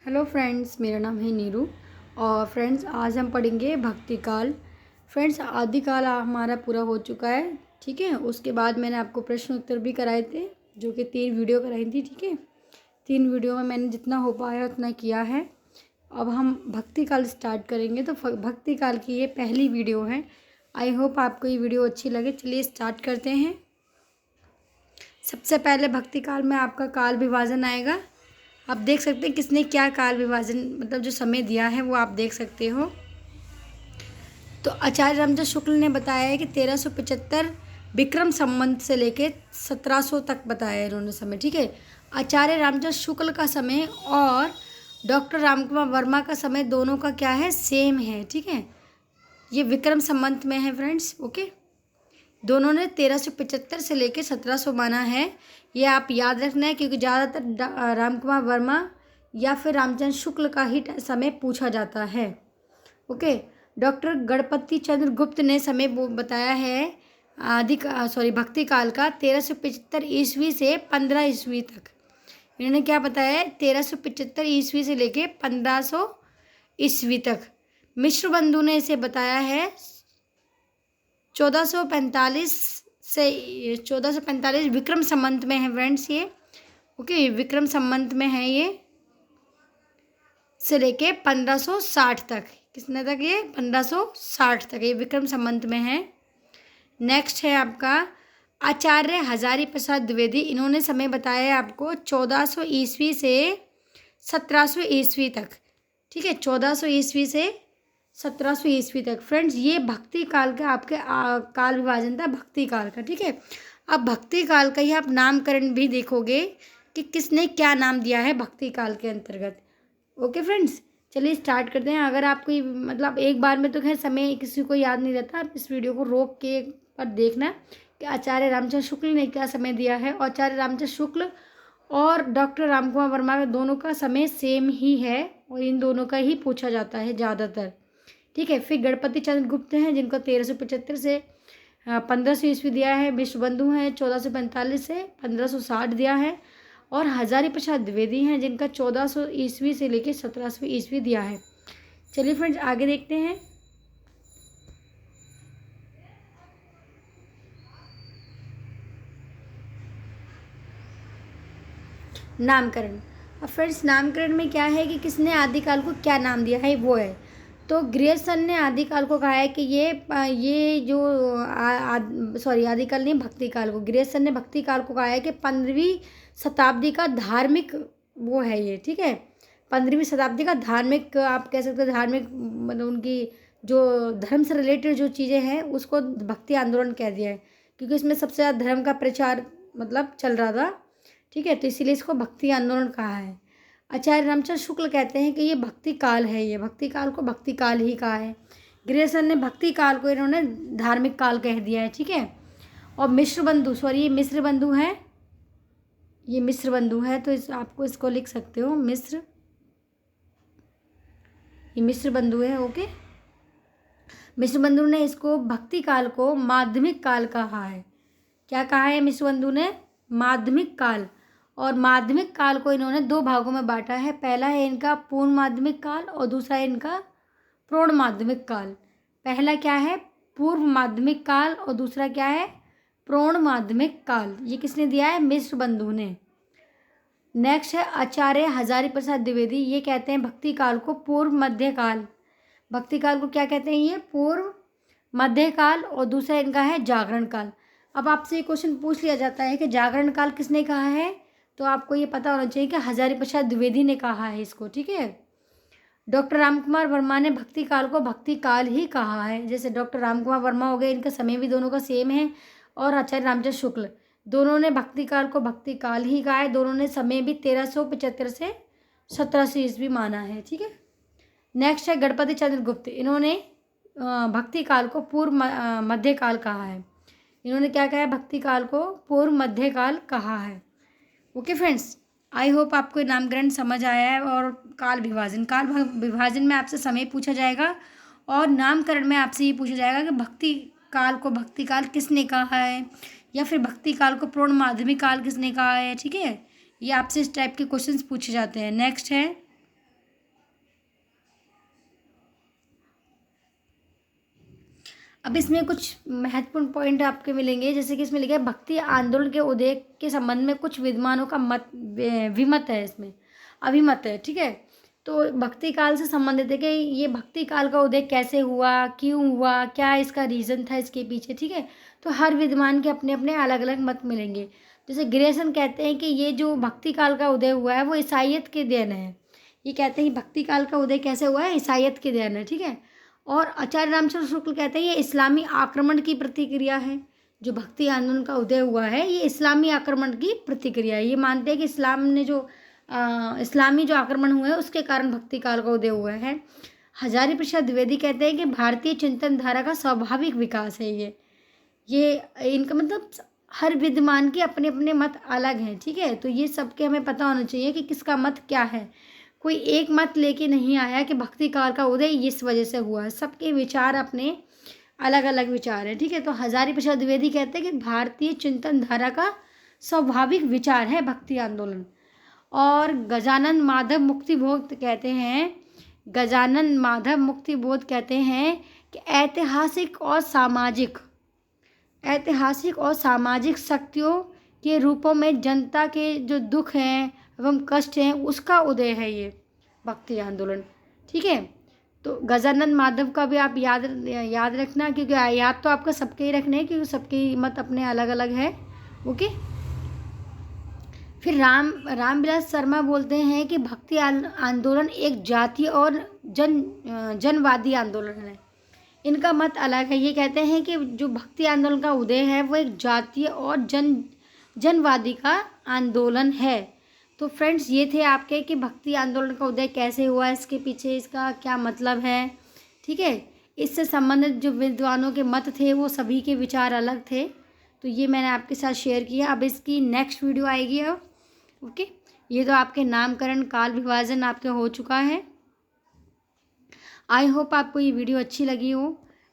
Hello friends, मेरा नाम है नीरू। और फ्रेंड्स, आज हम पढ़ेंगे भक्ति काल। फ्रेंड्स, आदिकाल हमारा पूरा हो चुका है। ठीक है, उसके बाद मैंने आपको प्रश्न उत्तर भी कराए थे, जो कि 3 वीडियो कराई थी। ठीक है, 3 वीडियो में मैंने जितना हो पाया उतना किया है। अब हम भक्ति काल स्टार्ट करेंगे। तो भक्ति काल की ये पहली वीडियो है। आई होप आपको ये वीडियो अच्छी लगे। चलिए स्टार्ट करते हैं। सबसे पहले भक्ति काल में आपका काल विभाजन आएगा। आप देख सकते हैं किसने क्या काल विभाजन मतलब जो समय दिया है वो आप देख सकते हो। तो आचार्य रामचंद्र शुक्ल ने बताया है कि 1375 विक्रम संवत से लेके 1700 तक बताया है इन्होंने समय। ठीक है, आचार्य रामचंद्र शुक्ल का समय और डॉक्टर रामकुमार वर्मा का समय दोनों का क्या है, सेम है। ठीक है, ये विक्रम संवत में है फ्रेंड्स। ओके, दोनों ने 1375 से लेकर 1700 माना है। ये आप याद रखना है, क्योंकि ज़्यादातर रामकुमार वर्मा या फिर रामचंद्र शुक्ल का ही समय पूछा जाता है। ओके, डॉक्टर गणपति चंद्र गुप्त ने समय बताया है भक्ति काल का 1375 ईस्वी से 15 ईस्वी तक। इन्होंने क्या बताया है, 1375 ईस्वी से लेके 1500 ईस्वी तक। मिश्र बंधु ने इसे बताया है 1445 से 1445 विक्रम संवत में है फ्रेंड्स ये। ओके, विक्रम संवत में है ये, से लेके 1560 तक। कितने तक ये, 1560 तक ये विक्रम संवत में है। नेक्स्ट है आपका आचार्य हजारी प्रसाद द्विवेदी। इन्होंने समय बताया है आपको 1400 ईस्वी से 1700 ईस्वी तक। ठीक है, 1400 ईस्वी से 1700 ईस्वी तक। फ्रेंड्स, ये भक्ति काल का आपके काल विभाजन था भक्ति काल का। ठीक है, अब भक्ति काल का ही आप नामकरण भी देखोगे कि किसने क्या नाम दिया है भक्ति काल के अंतर्गत। ओके फ्रेंड्स, चलिए स्टार्ट करते हैं। अगर आपको मतलब एक बार में तो खैर समय किसी को याद नहीं रहता, आप इस वीडियो को रोक के पर देखना कि आचार्य रामचंद्र शुक्ल ने क्या समय दिया है। और आचार्य रामचंद्र शुक्ल और डॉक्टर रामकुमार वर्मा में दोनों का समय सेम ही है और इन दोनों का ही पूछा जाता है ज़्यादातर। ठीक है, फिर गणपति चंद्र गुप्त हैं जिनको 1375 से 1500 ईस्वी दिया है। विश्व बंधु हैं 1445 से 1560 दिया है। और हजारी प्रसाद द्विवेदी हैं जिनका 1400 ईस्वी से लेकर 1700 ईस्वी दिया है। चलिए फ्रेंड्स, आगे देखते हैं। नामकरण। अब फ्रेंड्स, नामकरण में क्या है कि किसने आदिकाल को क्या नाम दिया है वो है। तो ग्रेसन ने आदिकाल को कहा है कि ये जो आदिकाल नहीं, भक्ति काल को ग्रेसन ने भक्ति काल को कहा है कि 15वीं शताब्दी का धार्मिक वो है ये। ठीक है, 15वीं शताब्दी का धार्मिक, आप कह सकते हैं धार्मिक, मतलब उनकी जो धर्म से रिलेटेड जो चीज़ें हैं उसको भक्ति आंदोलन कह दिया है, क्योंकि इसमें सबसे ज़्यादा धर्म का प्रचार मतलब चल रहा था। ठीक है, तो इसीलिए इसको भक्ति आंदोलन कहा है। आचार्य रामचंद्र शुक्ल कहते हैं कि ये भक्ति काल है, ये भक्ति काल को भक्ति काल ही कहा है। ग्रेसन ने भक्ति काल को इन्होंने धार्मिक काल कह दिया है। ठीक है, और मिश्र बंधु ये मिश्र बंधु हैं, ये मिश्र बंधु है, तो आपको इसको लिख सकते हो मिश्र, ये मिश्र बंधु है। ओके, मिश्र बंधु ने इसको भक्ति काल को माध्यमिक काल कहा है। क्या कहा है मिश्र बंधु ने, माध्यमिक काल। और माध्यमिक काल को इन्होंने 2 भागों में बांटा है। पहला है इनका पूर्ण माध्यमिक काल और दूसरा है इनका प्रौढ़ माध्यमिक काल। पहला क्या है, पूर्व माध्यमिक काल, और दूसरा क्या है, प्रौढ़ माध्यमिक काल। ये किसने दिया है, मिश्र बंधु ने। नेक्स्ट है आचार्य हजारी प्रसाद द्विवेदी। ये कहते हैं भक्ति काल को पूर्व मध्य काल। भक्ति काल को क्या कहते हैं, ये पूर्व मध्य काल, और दूसरा इनका है जागरण काल। अब आपसे ये क्वेश्चन पूछ लिया जाता है कि जागरण काल किसने कहा है, तो आपको ये पता होना चाहिए कि हजारी प्रसाद द्विवेदी ने कहा है इसको। ठीक है, डॉक्टर रामकुमार वर्मा ने भक्ति काल को भक्ति काल ही कहा है। जैसे डॉक्टर रामकुमार वर्मा हो गए, इनका समय भी दोनों का सेम है, और आचार्य रामचंद्र शुक्ल दोनों ने भक्ति काल को भक्ति काल ही कहा है। दोनों ने समय भी 1375 से 1700 ईस्वी माना है। ठीक है, नेक्स्ट है गणपति चंद्र गुप्त। इन्होंने भक्ति काल को पूर्व मध्य काल कहा है। इन्होंने क्या कहा है, भक्ति काल को पूर्व मध्य काल कहा है। ओके फ्रेंड्स, आई होप आपको नामकरण समझ आया है। और काल विभाजन में आपसे समय पूछा जाएगा, और नामकरण में आपसे ये पूछा जाएगा कि भक्ति काल को भक्ति काल किसने कहा है, या फिर भक्ति काल को प्रौढ़ माध्यमिक काल किसने कहा है। ठीक है, ये आपसे इस टाइप के क्वेश्चंस पूछे जाते हैं। नेक्स्ट है अब इसमें कुछ महत्वपूर्ण पॉइंट आपके मिलेंगे, जैसे कि इसमें लिखा है भक्ति आंदोलन के उदय के संबंध में कुछ विद्वानों का मत विमत है, इसमें अभिमत है, ठीक है। तो भक्ति काल से संबंधित है कि ये भक्ति काल का उदय कैसे हुआ, क्यों हुआ, क्या इसका रीज़न था इसके पीछे, ठीक है। तो हर विद्वान के अपने अपने अलग अलग मत मिलेंगे। जैसे ग्रेसन कहते हैं कि ये जो भक्ति काल का उदय हुआ है वो ईसाइयत के देन है। ये कहते हैं भक्ति काल का उदय कैसे हुआ है, ईसाइयत के देन है, ठीक है। और आचार्य रामचंद्र शुक्ल कहते हैं ये इस्लामी आक्रमण की प्रतिक्रिया है। जो भक्ति आंदोलन का उदय हुआ है ये इस्लामी आक्रमण की प्रतिक्रिया है। ये मानते हैं कि इस्लाम ने जो इस्लामी जो आक्रमण हुए हैं उसके कारण भक्ति काल का उदय हुआ है। हजारी प्रसाद द्विवेदी कहते हैं कि भारतीय चिंतन धारा का स्वाभाविक विकास है ये इनका मतलब हर विद्वान के अपने अपने मत अलग हैं, ठीक है। तो ये सबके हमें पता होना चाहिए कि किसका मत क्या है। कोई एक मत लेके नहीं आया कि भक्ति काल का उदय इस वजह से हुआ है, सबके विचार अपने अलग अलग विचार है, ठीक है। तो हजारी प्रसाद द्विवेदी कहते हैं कि भारतीय चिंतन धारा का स्वाभाविक विचार है भक्ति आंदोलन। और गजानन माधव मुक्तिबोध कहते हैं, गजानन माधव मुक्तिबोध कहते हैं कि ऐतिहासिक और सामाजिक शक्तियों के रूपों में जनता के जो दुख हैं एवं कष्ट हैं उसका उदय है ये भक्ति आंदोलन, ठीक है। तो गजानन माधव का भी आप याद रखना, क्योंकि याद तो आपका सबके ही रखने हैं क्योंकि सबके मत अपने अलग अलग है, ओके। फिर रामविलास शर्मा बोलते हैं कि भक्ति आंदोलन एक जातीय और जनवादी आंदोलन है। इनका मत अलग है। ये कहते हैं कि जो भक्ति आंदोलन का उदय है वो एक जातीय और जनवादी का आंदोलन है। तो फ्रेंड्स ये थे आपके कि भक्ति आंदोलन का उदय कैसे हुआ, इसके पीछे इसका क्या मतलब है, ठीक है। इससे संबंधित जो विद्वानों के मत थे वो सभी के विचार अलग थे। तो ये मैंने आपके साथ शेयर किया। अब इसकी नेक्स्ट वीडियो आएगी अब, ओके। ये तो आपके नामकरण काल विभाजन आपके हो चुका है। आई होप आपको ये वीडियो अच्छी लगी हो।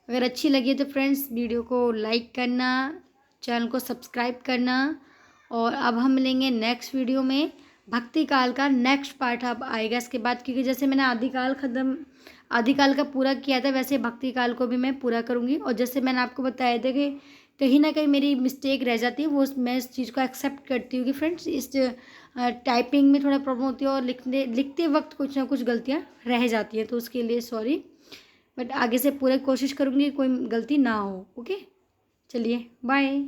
अगर अच्छी लगी है तो फ्रेंड्स वीडियो को लाइक करना, चैनल को सब्सक्राइब करना। और अब हम मिलेंगे नेक्स्ट वीडियो में। भक्ति काल का नेक्स्ट पार्ट अब आएगा इसके बाद, क्योंकि जैसे मैंने आदिकाल का पूरा किया था वैसे भक्ति काल को भी मैं पूरा करूँगी। और जैसे मैंने आपको बताया था कि कहीं ना कहीं मेरी मिस्टेक रह जाती है, वो मैं इस चीज़ को एक्सेप्ट करती हूँ कि फ्रेंड्स इस टाइपिंग में थोड़ा प्रॉब्लम होती है और लिखते वक्त कुछ ना कुछ गलतियाँ रह जाती हैं, तो उसके लिए सॉरी। बट आगे से पूरी कोशिश करूँगी कोई गलती ना हो, ओके। चलिए बाय।